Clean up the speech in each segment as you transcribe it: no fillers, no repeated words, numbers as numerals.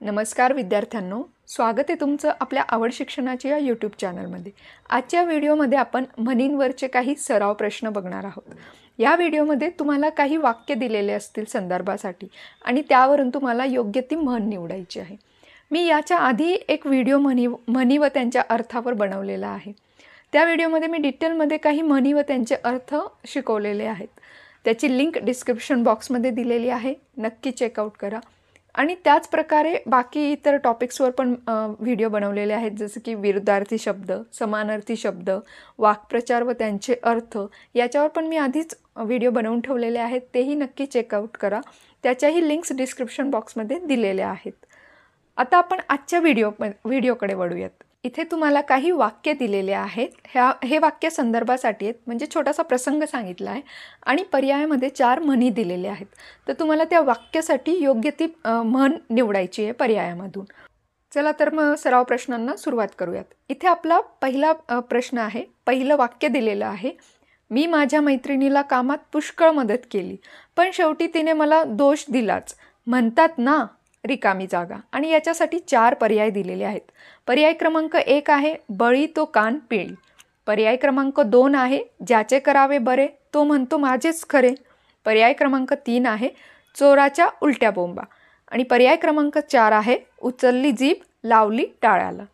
नमस्कार विद्यार्थ्यांनो, स्वागत आहे तुमचं आपल्या आवड शिक्षणाच्या या यूट्यूब चॅनलमध्ये। आजच्या व्हिडिओमध्ये आपण म्हणींवरचे काही सराव प्रश्न बघणार आहोत। या व्हिडिओमध्ये तुम्हाला काही वाक्य दिलेले असतील संदर्भासाठी आणि त्यावरून तुम्हाला योग्य ती म्हण निवडायची आहे। मी याच्या आधी एक व्हिडिओ म्हणी व त्यांच्या अर्थावर बनवलेला आहे। त्या व्हिडिओमध्ये मी डिटेलमध्ये काही म्हणी व त्यांचे अर्थ शिकवलेले आहेत। त्याची लिंक डिस्क्रिप्शन बॉक्समध्ये दिलेली आहे, नक्की चेकआउट करा। आणि त्याच प्रकारे बाकी इतर टॉपिक्सवर पण व्हिडिओ बनवलेले आहेत, जसे की विरुद्धार्थी शब्द, समानार्थी शब्द, वाक्प्रचार व त्यांचे अर्थ, याच्यावर पण मी आधीच व्हिडिओ बनवून ठेवलेले आहेत, तेही नक्की चेकआउट करा। त्याच्याही लिंक्स डिस्क्रिप्शन बॉक्समध्ये दिलेल्या आहेत। आता आपण आजच्या व्हिडिओकडे वळूयात। इथे तुम्हाला काही वाक्य दिलेले आहेत। हे वाक्य संदर्भासाठी आहेत, म्हणजे छोटासा प्रसंग सांगितला आहे आणि पर्यायामध्ये 4 म्हणी दिलेल्या आहेत। तर तुम्हाला त्या वाक्यासाठी योग्य ती म्हण निवडायची आहे पर्यायामधून। चला तर मग सराव प्रश्नांना सुरुवात करूयात। इथे आपला पहिला प्रश्न आहे, पहिलं वाक्य दिलेलं आहे, मी माझ्या मैत्रिणीला कामात पुष्कळ मदत केली, पण शेवटी तिने मला दोष दिलाच, म्हणतात ना रिकामी जागा। आणि याच्यासाठी 4 पर्याय दिलेले आहेत। पर्याय क्रमांक 1 आहे, बळी तो कान पिळी। पर्याय क्रमांक 2 आहे, ज्याचे करावे बरे तो म्हणतो माझेच खरे। पर्याय क्रमांक 3 आहे, चोराच्या उलट्या बोंबा। आणि पर्याय क्रमांक 4 आहे, उचलली जीभ लावली टाळ्याला।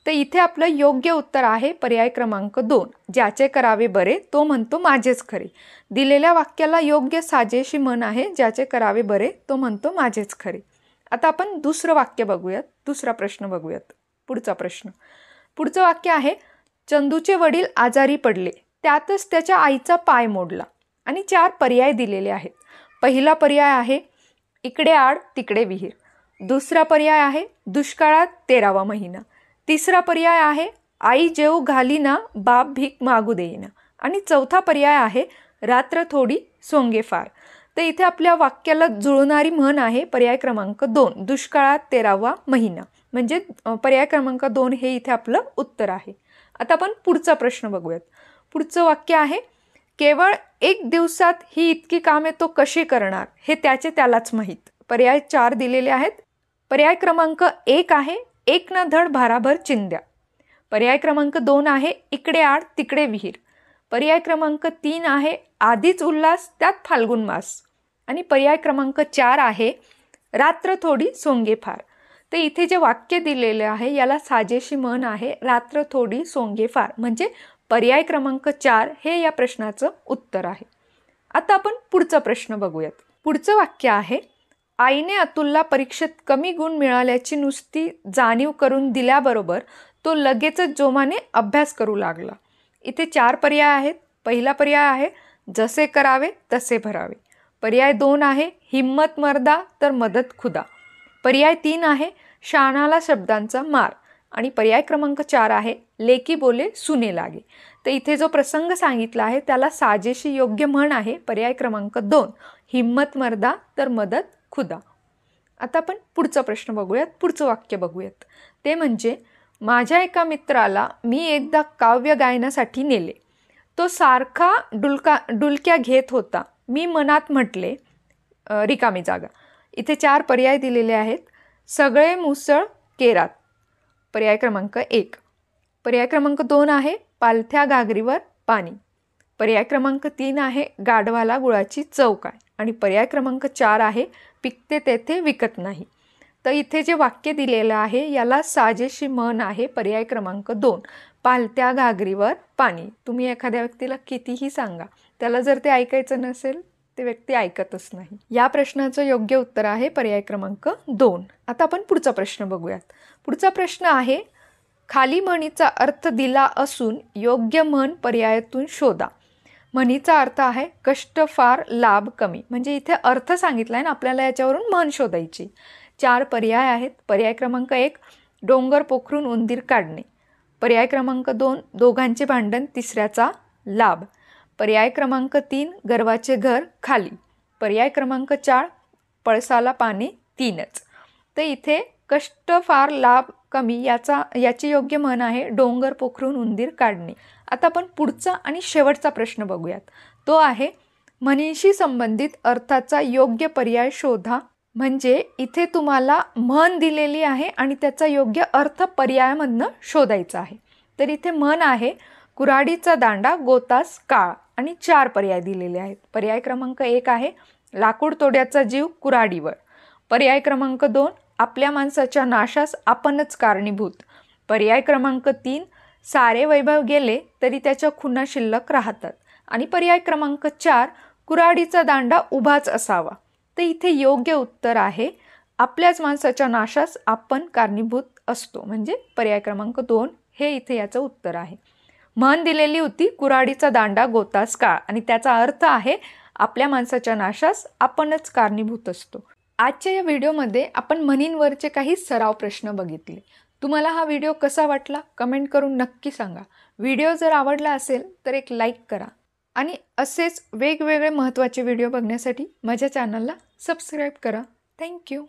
तर इथे आपलं योग्य उत्तर आहे पर्याय क्रमांक 2, ज्याचे करावे बरे तो म्हणतो माझेच खरे। दिलेल्या वाक्याला योग्य साजेशी म्हण आहे, ज्याचे करावे बरे तो म्हणतो माझेच खरे। आता आपण दुसरं वाक्य बघूयात, दुसरा प्रश्न बघूयात। पुढचं वाक्य आहे, चंदूचे वडील आजारी पडले, त्यातच त्याच्या आईचा पाय मोडला। आणि 4 पर्याय दिलेले आहेत। पहिला पर्याय आहे, इकडे आड तिकडे विहीर। दुसरा पर्याय आहे, दुष्काळात 13वा महिना। तिसरा पर्याय आहे, आई जेऊ घालीना बाप भीक मागू देईना। आणि चौथा पर्याय आहे, रात्र थोडी सोंगे फार। तर इथे आपल्या वाक्याला जुळणारी म्हण आहे पर्याय क्रमांक 2, दुष्काळात 13वा महिना। म्हणजे पर्याय क्रमांक 2 हे इथे आपलं उत्तर आहे। आता आपण पुढचा प्रश्न बघूयात। पुढचं वाक्य आहे, केवळ 1 दिवसात ही इतकी कामे तो कशी करणार, हे त्यालाच माहीत। पर्याय 4 दिलेले आहेत। पर्याय क्रमांक 1 आहे, एक ना धड भाराभर चिंध्या। पर्याय क्रमांक 2 आहे, इकडे आड तिकडे विहीर। पर्याय क्रमांक 3 आहे, आधीच उल्हास त्यात फाल्गुन मास। आणि पर्याय क्रमांक 4 आहे, रात्र थोडी सोंगे फार। तर इथे जे वाक्य दिलेले आहे याला साजेशी म्हण आहे, रात्र थोडी सोंगे फार। म्हणजे पर्याय क्रमांक 4 हे या प्रश्नाचं उत्तर आहे। आता आपण पुढचा प्रश्न बघूयात। पुढचं वाक्य आहे, आईने अतुलला परीक्षेत कमी गुण मिळाल्याची नुसती जाणीव करून दिल्याबरोबर तो लगेचच जोमाने अभ्यास करू लागला। इथे 4 पर्याय आहेत। पहिला पर्याय आहे, जसे करावे तसे भरावे। पर्याय 2 आहे, हिम्मत मर्दा तर मदत खुदा। पर्याय 3 आहे, शाणाला शब्दांचा मार। आणि पर्याय क्रमांक 4 आहे, लेकी बोले सुने लागे। तर इथे जो प्रसंग सांगितला आहे त्याला साजेशी योग्य म्हण आहे पर्याय क्रमांक 2, हिम्मत मर्दा तर मदत खुदा। आता आपण पुढचा प्रश्न बघूयात, पुढचं वाक्य बघूयात। ते म्हणजे, माझ्या एका मित्राला मी एकदा काव्य गायनासाठी नेले, तो सारखा डुलक्या घेत होता, मी मनात म्हटले रिकामी जागा। इथे 4 पर्याय दिलेले आहेत। सगळे मुसळ केरात, पर्याय क्रमांक 1। पर्याय क्रमांक 2 आहे, पालथ्या घागरीवर पाणी। पर्याय क्रमांक 3 आहे, गाढवाला गुळाची चव काय। आणि पर्याय क्रमांक 4 आहे, पिकते तेथे विकत नाही। तर इथे जे वाक्य दिलेलं आहे याला साजेशी म्हण आहे पर्याय क्रमांक 2, पालथ्या घागरीवर पाणी। तुम्ही एखाद्या व्यक्तीला कितीही सांगा, त्याला जर ते ऐकायचं नसेल, ते व्यक्ती ऐकतच नाही। या प्रश्नाचं योग्य उत्तर आहे पर्याय क्रमांक 2। आता आपण पुढचा प्रश्न बघूयात। पुढचा प्रश्न आहे, खाली म्हणीचा अर्थ दिला असून योग्य म्हण पर्यायातून शोधा। म्हणीचा अर्थ आहे, कष्ट फार लाभ कमी। म्हणजे इथे अर्थ सांगितलाय ना, आपल्याला याच्यावरून म्हण शोधायची। 4 पर्याय आहेत। पर्याय क्रमांक 1, डोंगर पोखरून उंदीर काढणे। पर्याय क्रमांक 2, दोघांचे भांडण तिसऱ्याचा लाभ। पर्याय क्रमांक 3, गर्वाचे घर खाली। पर्याय क्रमांक 4, पळसाला पाने 3च। तर इथे कष्ट फार लाभ कमी याची योग्य म्हण आहे, डोंगर पोखरून उंदीर काढणे। आता आपण पुढचा आणि शेवटचा प्रश्न बघूयात। तो आहे, म्हणीशी संबंधित अर्थाचा योग्य पर्याय शोधा म्हणजे इथे तुम्हाला म्हण दिलेली आहे आणि त्याचा योग्य अर्थ पर्यायामधनं शोधायचा आहे. तर इथे म्हण आहे, कुऱ्हाडीचा दांडा गोतास काळ, आणि 4 पर्याय दिलेले आहेत. पर्याय क्रमांक 1 आहे, लाकूड तोड्याचा जीव कुऱ्हाडीवर. पर्याय क्रमांक 2, आपल्या माणसाच्या नाशास आपणच कारणीभूत. पर्याय क्रमांक 3, सारे वैभव गेले तरी त्याच्या खुणा शिल्लक राहतात. आणि पर्याय क्रमांक 4, कुऱ्हाडीचा दांडा उभाच असावा. तर इथे योग्य उत्तर आहे, आपल्याच माणसाच्या नाशास आपण कारणीभूत असतो. म्हणजे पर्याय क्रमांक 2 हे इथे याचं उत्तर आहे. म्हण दिलेली होती, कुऱ्हाडीचा दांडा गोतास काळ, आणि त्याचा अर्थ आहे, आपल्या माणसाच्या नाशास आपणच कारणीभूत असतो. आजच्या या व्हिडिओमध्ये आपण म्हणींवरचे काही सराव प्रश्न बघितले. तुम्हाला हा व्हिडिओ कसा वाटला कमेंट करून नक्की सांगा. व्हिडिओ जर आवडला असेल तर एक लाईक करा आणि असेच वेगवेगळे महत्त्वाचे व्हिडिओ बघण्यासाठी माझ्या चॅनलला सबस्क्राईब करा. थँक्यू.